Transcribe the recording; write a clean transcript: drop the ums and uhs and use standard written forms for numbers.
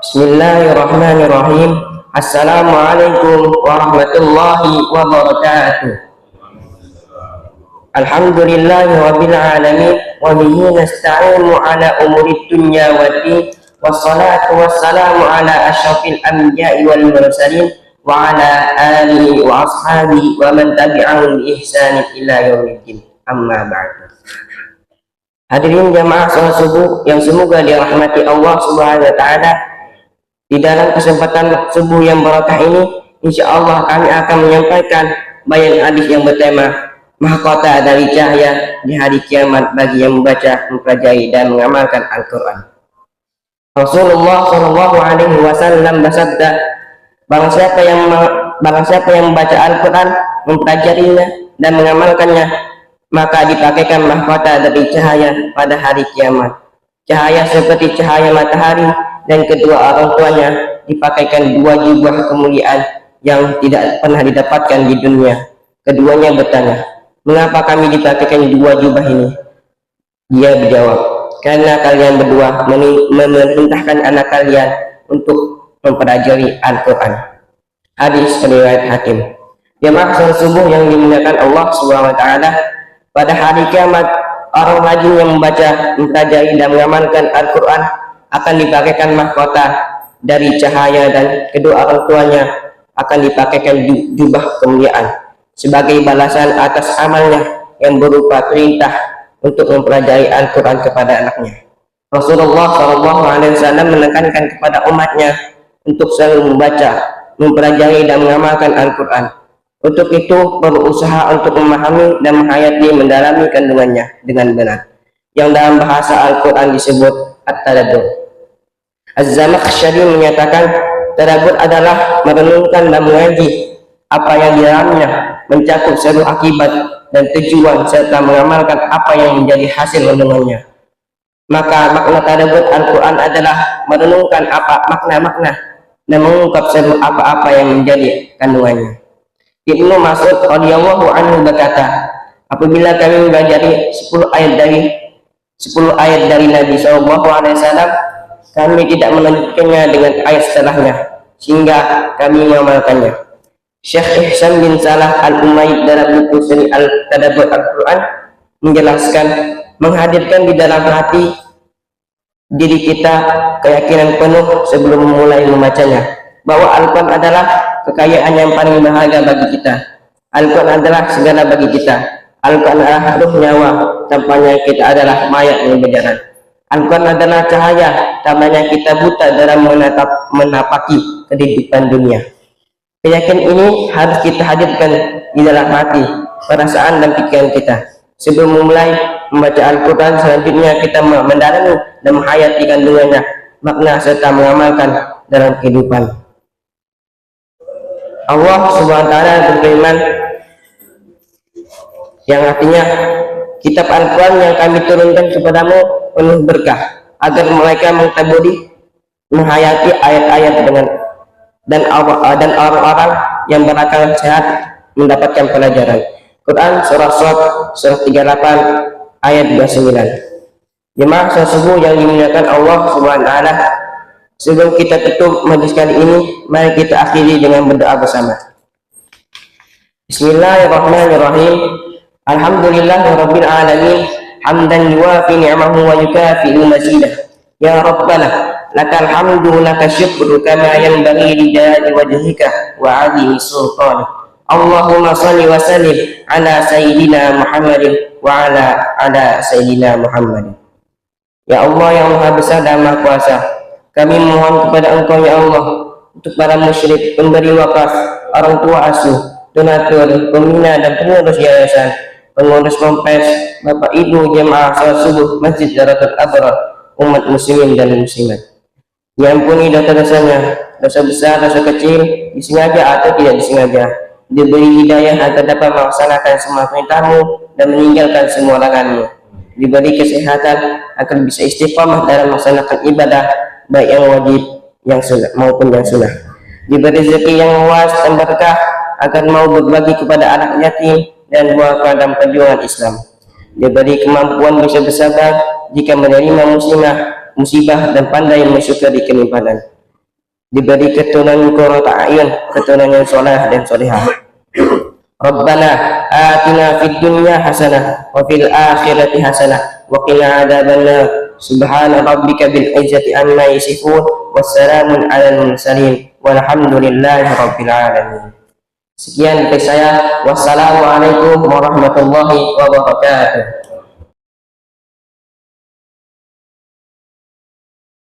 Bismillahirrahmanirrahim. Assalamualaikum warahmatullahi wabarakatuh. Alhamdulillahi rabbil alamin wa bihi nasta'inu ala umurid dunya waddin, wassalatu wassalamu ala asyrafil anbiya'i wal mursalin wa ala alihi wa ashabihi wa man tabi'ahum bi ihsanin ila yaumiddin. Amma ba'du. Hadirin jamaah salat subuh yang semoga dirahmati Allah Subhanahu wa taala. Di dalam kesempatan subuh yang barakah ini, insya Allah kami akan menyampaikan bayan hadis yang bertema mahkota dari cahaya di hari kiamat bagi yang membaca, mempelajari dan mengamalkan Al-Quran. Rasulullah Shallallahu Alaihi Wasallam bersabda, barang siapa yang membaca Al-Quran, mempelajarinya dan mengamalkannya, maka dipakaikan mahkota dari cahaya pada hari kiamat. Cahaya seperti cahaya matahari, dan kedua orang tuanya dipakaikan dua jubah kemuliaan yang tidak pernah didapatkan di dunia. Keduanya bertanya, mengapa kami dipakaikan dua jubah ini? Dia berjawab, karena kalian berdua memerintahkan anak kalian untuk mempelajari Al-Quran. Hadis riwayat Hakim. Jemaah salat subuh yang dimuliakan Allah Subhanahu wa taala, pada hari kiamat orang rajin yang membaca, mempelajari dan mengamalkan Al-Quran akan dipakaikan mahkota dari cahaya, dan kedua orang tuanya akan dipakaikan jubah kemuliaan sebagai balasan atas amalnya yang berupa perintah untuk mempelajari Al-Quran kepada anaknya. Rasulullah SAW menekankan kepada umatnya untuk selalu membaca, mempelajari dan mengamalkan Al-Quran. Untuk itu perlu usaha untuk memahami dan menghayati, mendalami kandungannya dengan benar, yang dalam bahasa Al-Quran disebut at-tadabbur. Az-Zamakhsyari menyatakan, tadabbur adalah merenungkan dan mengaji apa yang di dalamnya, mencakup seluruh akibat dan tujuan, serta mengamalkan apa yang menjadi hasil renungannya. Maka makna tadabbur Al-Quran adalah merenungkan apa makna-makna dan mengungkap seluruh apa-apa yang menjadi kandungannya. Ibnu Mas'ud radhiyallahu anhu berkata, apabila kami mempelajari 10 ayat dari Nabi SAW, kami tidak melanjutkannya dengan ayat setelahnya, sehingga kami mengamalkannya. Syekh Ihsan bin Salah Al-Umayyid dalam buku Seri Al-Tadabbur Al-Quran menjelaskan, menghadirkan di dalam hati diri kita keyakinan penuh sebelum memulai membacanya, bahwa Al-Quran adalah kekayaan yang paling berharga bagi kita. Al-Quran adalah segala bagi kita. Al-Quran adalah ruh nyawa, tanpanya kita adalah mayat yang berjalan. Al-Quran adalah cahaya, tanpanya kita buta dalam menapaki kehidupan dunia. Keyakinan ini harus kita hadirkan di dalam hati, perasaan dan pikiran kita. Sebelum memulai membaca Al-Quran, selanjutnya kita mendalami dan menghayati kandungannya, makna serta mengamalkan dalam kehidupan. Allah Subhanahu wa taala berfirman, yang artinya, kitab Al-Quran yang kami turunkan kepadamu penuh berkah, agar mereka mengetahui, menghayati ayat-ayat dan orang-orang yang berakal sehat mendapatkan pelajaran. Quran surah Shad surah 38 ayat 29. Jemaah salat subuh yang dimuliakan Allah Subhanahu wa taala, sebelum kita tutup majlis kali ini, mari kita akhiri dengan berdoa bersama. Bismillahirrahmanirrahim. Alhamdulillahirabbil alamin, hamdan yuwafi ni'amahu wa yukafi'u mazidah. Ya Rabbana, lakal hamdu laka syukru kama yanbaghi li jalali wajhika wa 'azimi sultanik. Allahumma shalli wa sallim ala sayyidina Muhammadin wa ala sayyidina Muhammadin. Ya Allah yang Maha Besar dan Maha Kuasa, kami mohon kepada Engkau ya Allah, untuk para musyrik, pemberi wakaf, orang tua asuh, donatur, pembina dan pengurus yayasan, pengurus Pompes, Bapak Ibu jemaah salat subuh Masjid Daratul Abrar, umat muslimin dan muslimat. Diampuni dosa-dosanya, dosa besar, dosa kecil, disengaja atau tidak disengaja. Diberi hidayah agar dapat melaksanakan semua perintahmu dan meninggalkan semua laranganmu. Diberi kesehatan agar bisa istiqamah dalam melaksanakan ibadah, baik yang wajib yang sunnah maupun yang sunnah. Diberi rezeki yang luas dan berkah agar mau berbagi kepada anak yatim dan muafah dalam perjuangan Islam. Diberi kemampuan bisa bersabar jika menerima musibah dan pandai mensyukuri kenikmatan. diberi keturunan qurrata a'yun, keturunan yang soleh dan solihah. Rabbana atina fid dunya hasanah wa fil akhirati hasanah wa qina adzabannar. Subhana rabbika bil izzati amma yasifun wassalamun alal mursalin walhamdulillahi rabbil alamin. Sekian dari saya. Wassalamualaikum warahmatullahi wabarakatuh.